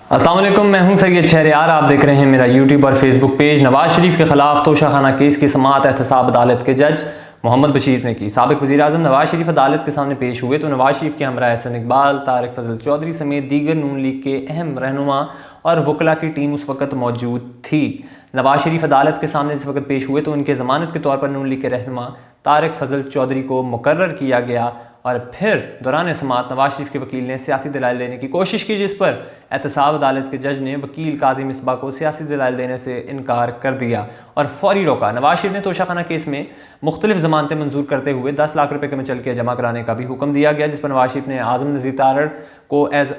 अस्सलाम वालेकुम, मैं हूं सैयद शहरयार। आप देख रहे हैं मेरा यूट्यूब और फेसबुक पेज। नवाज शरीफ के खिलाफ तोशाखाना केस की समाअत एहतसाब अदालत के जज मोहम्मद बशीर ने की। साबिक वज़ीर आज़म नवाज शरीफ अदालत के सामने पेश हुए तो नवाज शरीफ के हमरा एहसन इकबाल, तारिक फजल चौधरी समेत दीगर नून लीग के अहम रहनुमा और वकला की टीम उस वक्त मौजूद थी। नवाज शरीफ अदालत के सामने इस वक्त पेश हुए तो उनके ज़मानत के तौर पर नून लीग के रहनुमा तारिक फजल चौधरी को मुकर्रर किया गया और फिर दौरान समाअत नवाज शरीफ के वकील ने सियासी दलाइल देने की कोशिश की, जिस पर एहतसाब अदालत के जज ने वकील काजी मिसबा को सियासी दलाइल देने से इनकार कर दिया और फौरी रोका। नवाज शरीफ ने तोशाखाना केस में मुख्तलिफ जमानतें मंजूर करते हुए 10 लाख रुपये के मुचलके जमा कराने का भी हुक्म दिया गया, जिस पर नवाज शरीफ ने आज़म नज़ीर तारड़ को एज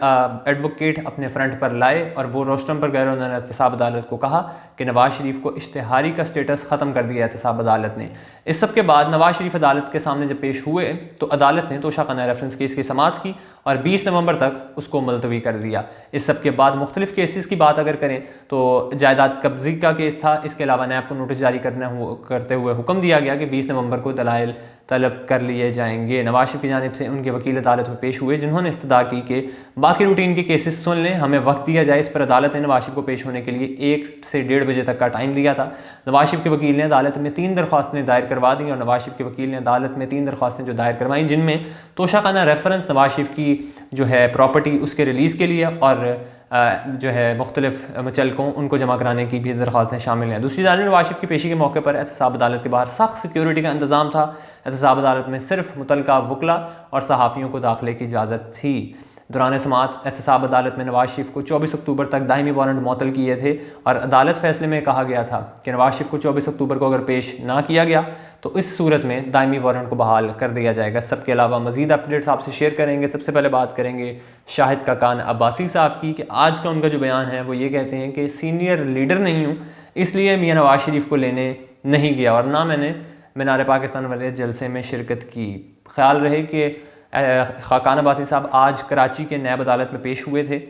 एडवोकेट अपने फ्रंट पर लाए और वो रोस्टम पर गए। उन्होंने एहतसाब अदालत को कहा कि नवाज शरीफ को इश्तिहारी का स्टेटस ख़त्म कर दिया एहतसाब अदालत ने। इस सब के बाद नवाज शरीफ अदालत के सामने जब पेश हुए तो अदालत ने तोशाखाना रेफरेंस केस की समाअत की और 20 नवंबर तक उसको मुलतवी कर दिया। इस सब के बाद मुख्तलिफ केसेस की बात अगर करें तो जायदाद कब्जी का केस था। इसके अलावा नैब को नोटिस जारी करते हुए हुक्म दिया गया कि 20 नवंबर को दलाइल तलब कर लिए जाएंगे। नवाज शरीफ की जानिब से उनके वकील अदालत में पेश हुए जिन्होंने इस्तदा की कि बाकी रूटीन के केसेस सुन लें, हमें वक्त दिया जाए। इस पर अदालत ने नवाज शरीफ को पेश होने के लिए 1 से 1:30 बजे तक का टाइम दिया था। नवाज शरीफ के वकील ने अदालत में 3 दरख्वास्तें दायर करवा दी और नवाज शरीफ के वकील ने अदालत में 3 दरख्वास्तें जो दायर करवाई, जिनमें तोशाखाना रेफरेंस नवाज शरीफ की जो है प्रॉपर्टी उसके रिलीज़ के लिए और जो है मुख्तलिफ मुचलकों उनको जमा कराने की भी दरख्वास्तें शामिल हैं। दूसरी जानब नवाज शरीफ की पेशी के मौके पर एहतसाब अदालत के बाहर सख्त सिक्योरिटी का इंतजाम था। एहतसाब अदालत में सिर्फ मुतलका वकला और सहाफ़ियों को दाखिले की इजाज़त थी। दौरान समाअत एहतसाब अदालत में नवाज शरीफ को 24 अक्टूबर तक दायमी वारंट मुअत्तल किए थे और अदालत फैसले में कहा गया था कि नवाज शरीफ को 24 अक्टूबर को अगर पेश ना किया गया तो इस सूरत में दायमी वारंट को बहाल कर दिया जाएगा। सबके अलावा मज़ीद अपडेट्स आपसे शेयर करेंगे। सबसे पहले बात करेंगे शाहिद काकान अब्बासी साहब की कि आज का उनका जो बयान है वो ये कहते हैं कि सीनियर लीडर नहीं हूँ इसलिए मियां नवाज शरीफ को लेने नहीं गया और ना मैंने मीनार पाकिस्तान वाले जलसे में शिरकत की। ख्याल रहे कि खाकान अब्बासी साहब आज कराची के नैब अदालत में पेश हुए थे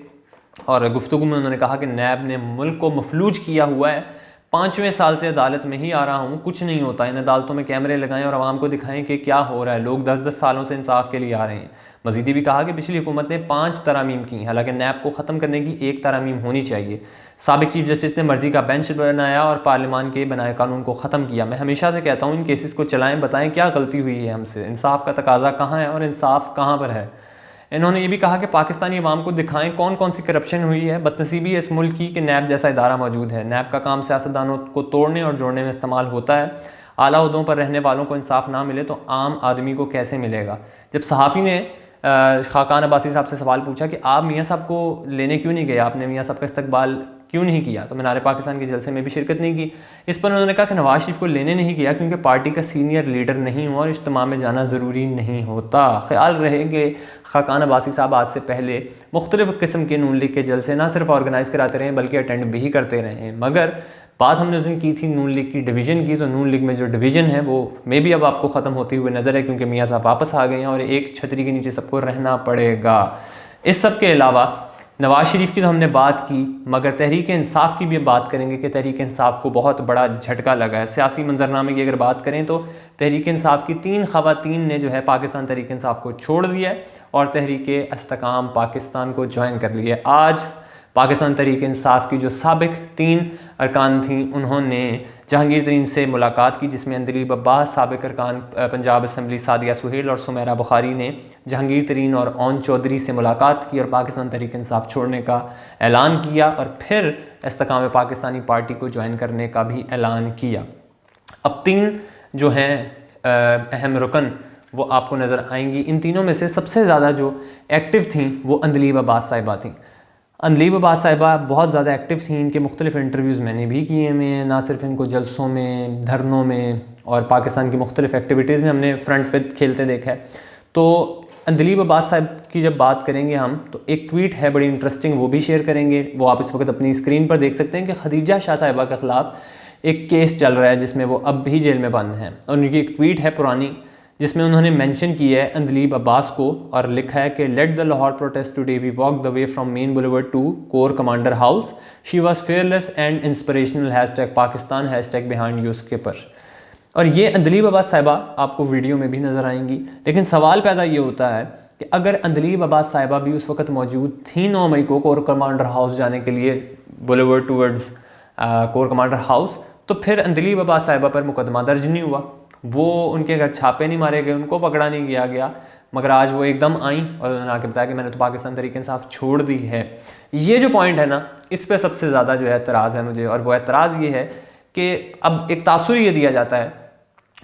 और गुफ्तगू में उन्होंने कहा कि नैब ने मुल्क को मफलूज किया हुआ है। 5वें साल से अदालत में ही आ रहा हूँ, कुछ नहीं होता। इन अदालतों में कैमरे लगाएं और आवाम को दिखाएं कि क्या हो रहा है। लोग 10-10 सालों से इंसाफ के लिए आ रहे हैं। मजीद भी कहा कि पिछली हुकूमत ने 5 तरामीम की, हालांकि नैब को ख़त्म करने की 1 तरामीम होनी चाहिए। साबिक चीफ जस्टिस ने मर्जी का बेंच बनाया और पार्लियामान के बनाए कानून को ख़त्म किया। मैं हमेशा से कहता हूँ इन केसेस को चलाएं, बताएं क्या गलती हुई है हमसे, इंसाफ का तकाजा कहाँ है और इंसाफ कहाँ पर है। इन्होंने ये भी कहा कि पाकिस्तानी अवाम को दिखाएं कौन कौन सी करप्शन हुई है। बदनसीबी है इस मुल्क की कि नैब जैसा इदारा मौजूद है। नैब का काम सियासतदानों को तोड़ने और जोड़ने में इस्तेमाल होता है। आला ओहदों पर रहने वालों को इंसाफ ना मिले तो आम आदमी को कैसे मिलेगा। जब सहाफ़ी ने खाकान अब्बासी साहब से सवाल पूछा कि आप मियाँ साहब को लेने क्यों नहीं गए, आपने मियाँ साहब का इस्तकबाल क्यों नहीं किया, तो मीनार पाकिस्तान के जलसे में भी शिरकत नहीं की। इस पर उन्होंने कहा कि नवाज शरीफ को लेने नहीं गया क्योंकि पार्टी का सीनियर लीडर नहीं हूँ और इज्तिमा में जाना ज़रूरी नहीं होता। ख्याल रहे कि खाकान अब्बासी साहब आज से पहले मुख्तलिफ़ किस्म के नून लीग के जलसे ना सिर्फ ऑर्गेनाइज़ कराते रहे बल्कि अटेंड भी करते रहे। मगर बात हमने उस दिन की थी नून लीग की डिवीज़न की, तो नून लीग में जो डिवीज़न है वो मे भी अब आपको ख़त्म होती हुई नज़र है क्योंकि मियाँ साहब वापस आ गए हैं और एक छतरी के नीचे सबको रहना पड़ेगा। इस सब के अलावा नवाज शरीफ की तो हमने बात की, मगर तहरीक इंसाफ की भी बात करेंगे कि तहरीक इंसाफ को बहुत बड़ा झटका लगा है। सियासी मंजरनामे की अगर बात करें तो तहरीक इंसाफ की 3 ख़वातीन ने जो है पाकिस्तान तहरीक इंसाफ को छोड़ दिया है और तहरीक इस्तेकाम पाकिस्तान को ज्वाइन कर लिया है। आज पाकिस्तान तहरीक इंसाफ की जो साबिक 3 अरकान थीं उन्होंने जहांगीर तरीन से मुलाकात की, जिसमें अंदलीब अब्बास, साबिक अरकान पंजाब असम्बली सादिया सुहेल और सुमेरा बुखारी ने जहांगीर तरीन और ओन चौधरी से मुलाकात की और पाकिस्तान तहरीक इंसाफ छोड़ने का ऐलान किया और फिर इस्तेकाम पाकिस्तानी पार्टी को ज्वाइन करने का भी ऐलान किया। अब 3 जो हैं अहम रुकन वो आपको नज़र आएंगी। इन तीनों में से सबसे ज़्यादा जो एक्टिव थी वो अंदलीब अब्बास साहिबा थी। अंदलीब अब्बास साहिबा बहुत ज़्यादा एक्टिव थी। इनके मुख्तलिफ़ इंटरव्यूज़ मैंने भी किए हैं, ना सिर्फ इनको जलसों में, धरनों में और पाकिस्तान की मुख्तलिफ़ एक्टिविटीज़ में हमने फ्रंट पे खेलते देखा है। तो अंदलीब अब्बास साहब की जब बात करेंगे हम तो एक ट्वीट है बड़ी इंटरेस्टिंग, वो भी शेयर करेंगे। वो आप इस वक्त अपनी स्क्रीन पर देख सकते हैं कि खदीजा शाह साहिबा के ख़िलाफ़ एक केस चल रहा है जिसमें वो अब भी जेल में बंद हैं और उनकी एक ट्वीट है पुरानी जिसमें उन्होंने मेंशन किया है अंदलीब अब्बास को और लिखा है कि let the Lahore protest today we walk the way from main boulevard to core commander house, she was fearless and inspirational, #Pakistan, #behind your skipper. और ये अंदलीब अब्बास साहिबा आपको वीडियो में भी नज़र आएंगी। लेकिन सवाल पैदा ये होता है कि अगर अंदलीब अब्बास साहिबा भी उस वक्त मौजूद थी 9 मई को कोर कमांडर हाउस जाने के लिए, boulevard towards core commander house, तो फिर अंदलीब अब्बास साहिबा पर मुकदमा दर्ज नहीं हुआ, वो उनके घर छापे नहीं मारे गए, उनको पकड़ा नहीं किया गया। मगर आज वो एकदम आई और उन्होंने आके बताया कि मैंने तो पाकिस्तान तहरीक इंसाफ छोड़ दी है। ये जो पॉइंट है ना, इस पर सबसे ज़्यादा जो है एतराज़ है मुझे, और वो एतराज़ ये है कि अब एक तासुर ये दिया जाता है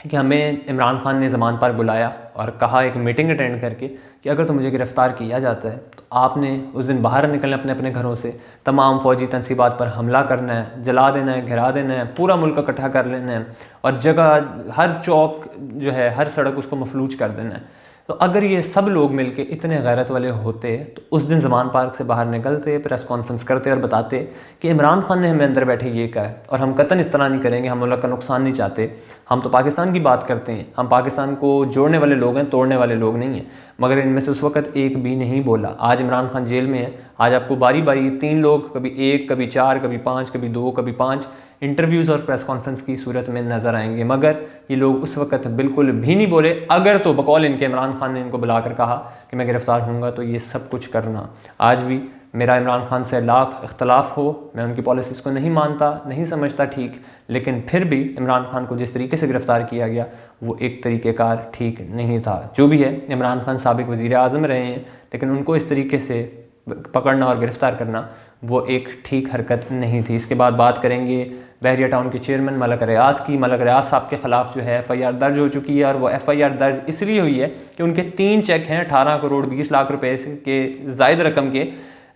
कि हमें इमरान खान ने ज़मान पर बुलाया और कहा एक मीटिंग अटेंड करके कि अगर तो मुझे गिरफ़्तार किया जाता है तो आपने उस दिन बाहर निकलना अपने अपने घरों से, तमाम फ़ौजी तनसीबात पर हमला करना है, जला देना है, घिरा देना है, पूरा मुल्क इकट्ठा कर लेना है और जगह हर चौक जो है, हर सड़क उसको मफलूज कर देना है। तो अगर ये सब लोग मिलके इतने गैरत वाले होते तो उस दिन ज़मान पार्क से बाहर निकलते, प्रेस कॉन्फ्रेंस करते और बताते कि इमरान खान ने हमें अंदर बैठे ये कहा है और हम कतन इस तरह नहीं करेंगे, हम मुल्क का नुकसान नहीं चाहते, हम तो पाकिस्तान की बात करते हैं, हम पाकिस्तान को जोड़ने वाले लोग हैं, तोड़ने वाले लोग नहीं हैं। मगर इनमें से उस वक्त एक भी नहीं बोला। आज इमरान खान जेल में है, आज आपको बारी बारी 3 लोग, कभी 1, कभी 4, कभी 5, कभी 2, कभी 5 इंटरव्यूज़ और प्रेस कॉन्फ्रेंस की सूरत में नज़र आएंगे, मगर ये लोग उस वक्त बिल्कुल भी नहीं बोले। अगर तो बकौल इनके इमरान खान ने इनको बुलाकर कहा कि मैं गिरफ़्तार होऊंगा तो ये सब कुछ करना। आज भी मेरा इमरान खान से लाख इख्तलाफ हो, मैं उनकी पॉलिसीज़ को नहीं मानता, नहीं समझता ठीक, लेकिन फिर भी इमरान खान को जिस तरीके से गिरफ़्तार किया गया वो एक तरीक़ेकार ठीक नहीं था। जो भी है, इमरान खान साबिक़ वज़ीर आज़म रहे हैं, लेकिन उनको इस तरीके से पकड़ना और गिरफ़्तार करना वो एक ठीक हरकत नहीं थी। इसके बाद बात करेंगे बहरिया टाउन के चेयरमैन मलक रियाज की। मलक रियाज साहब के ख़िलाफ़ जो है FIR दर्ज हो चुकी है, और वो FIR दर्ज इसलिए हुई है कि उनके 3 चेक हैं 18 करोड़ 20 लाख रुपए के ज़ायद रकम के,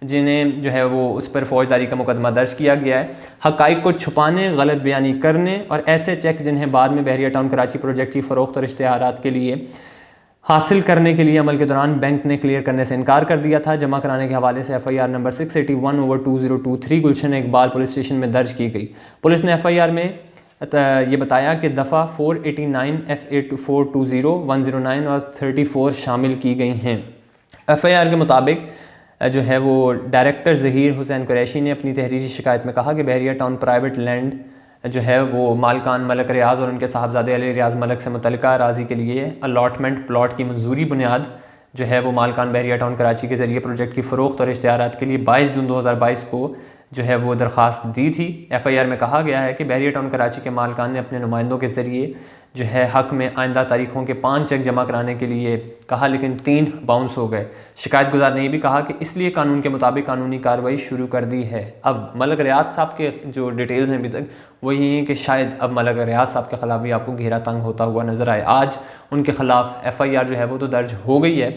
जिन्हें जो है वो उस पर फौजदारी का मुकदमा दर्ज किया गया है हक़ाइक़ को छुपाने, गलत बयानी करने, और ऐसे चेक जिन्हें बाद में बहरिया टाउन कराची प्रोजेक्ट की फ़रोख्त और इश्तिहारात के लिए हासिल करने के लिए अमल के दौरान बैंक ने क्लियर करने से इनकार कर दिया था। जमा कराने के हवाले से FIR नंबर 681/2023 गुलशन इकबाल पुलिस स्टेशन में दर्ज की गई। पुलिस ने FIR में ये बताया कि दफ़ा 489 F8420 109 और 34 शामिल की गई हैं। FIR के मुताबिक जो है वो डायरेक्टर ज़हीर हुसैन कुरैशी ने अपनी तहरीरी शिकायत में कहा कि बहरिया टाउन प्राइवेट लैंड जो है वो मालकान मलक रियाज और उनके साहबजादे अली रियाज मलक से मुतल्लिका अराज़ी के लिए अलॉटमेंट प्लॉट की मंजूरी बुनियाद जो है वो मालकान बहरिया टाउन कराची के ज़रिए प्रोजेक्ट की फ़रोख्त और इश्तिहारात के लिए 22 जून 2022 को जो है वो दरख्वास्त दी थी। FIR में कहा गया है कि बहरिया टाउन कराची के मालकान ने अपने नुमाइंदों के ज़रिए जो है हक़ में आइंदा तारीखों के 5 चेक जमा कराने के लिए कहा, लेकिन 3 बाउंस हो गए। शिकायत गुजार ने यह भी कहा कि इसलिए कानून के मुताबिक कानूनी कार्रवाई शुरू कर दी है। अब मलक रियाज साहब के जो डिटेल्स हैं अभी तक वो ये हैं कि शायद अब मलक रियाज साहब के ख़िलाफ़ भी आपको घेरा तंग होता हुआ नज़र आए। आज उनके ख़िलाफ़ FIR जो है वो तो दर्ज हो गई है,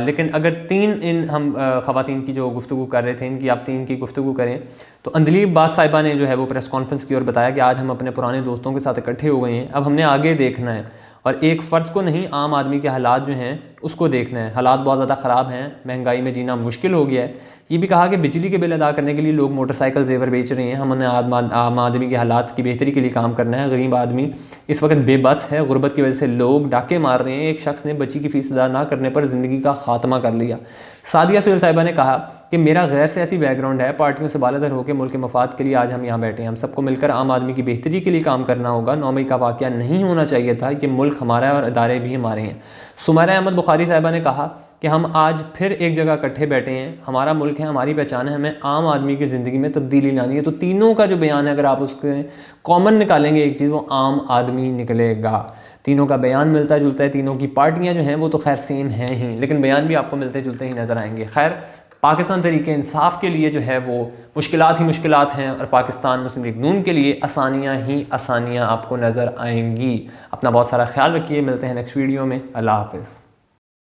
लेकिन अगर 3 इन हम ख़वातीन की जो गुफ्तगू कर रहे थे, इनकी आप 3 की गुफ्तगू करें तो अंदलीब अब्बास साहिबा ने जो है वो प्रेस कॉन्फ्रेंस की और बताया कि आज हम अपने पुराने दोस्तों के साथ इकट्ठे हो गए हैं, अब हमने आगे देखना है और एक फ़र्द को नहीं, आम आदमी के हालात जो हैं उसको देखना है। हालात बहुत ज़्यादा ख़राब हैं, महंगाई में जीना मुश्किल हो गया है। ये भी कहा कि बिजली के बिल अदा करने के लिए लोग मोटरसाइकिल जेवर बेच रहे हैं, हमने आम आदमी के हालात की बेहतरी के लिए काम करना है। गरीब आदमी इस वक्त बेबस है, गुर्बत की वजह से लोग डाके मार रहे हैं। एक शख्स ने बच्ची की फ़ीस अदा ना करने पर ज़िंदगी का खात्मा कर लिया। सादिया सुहेल साहिबा ने कहा कि मेरा गैर सियासी बैकग्राउंड है, पार्टियों से बालातर होकर मुल्क के मफाद के लिए आज हम यहाँ बैठे हैं। हम सबको मिलकर आम आदमी की बेहतरी के लिए काम करना होगा। 9 मई का वाक़या नहीं होना चाहिए था, ये मुल्क हमारा है और इदारे भी हमारे हैं। सुमैरा अहमद बुखारी साहिबा ने कहा कि हम आज फिर एक जगह इकट्ठे बैठे हैं, हमारा मुल्क है, हमारी पहचान है, हमें आम आदमी की ज़िंदगी में तब्दीली लानी है। तो तीनों का जो बयान है, अगर आप उसके कॉमन निकालेंगे एक चीज़, वो आम आदमी निकलेगा। तीनों का बयान मिलता जुलता है, तीनों की पार्टियां जो हैं वो तो खैर सेम हैं ही, लेकिन बयान भी आपको मिलते जुलते ही नज़र आएंगे। खैर, पाकिस्तान तहरीक इंसाफ के लिए जो है वो मुश्किलात ही मुश्किलात हैं और पाकिस्तान मुस्लिम लीग नून के लिए आसानियाँ ही आसानियाँ आपको नज़र आएंगी। अपना बहुत सारा ख्याल रखिए, मिलते हैं नेक्स्ट वीडियो में। अल्लाह हाफ़िज़।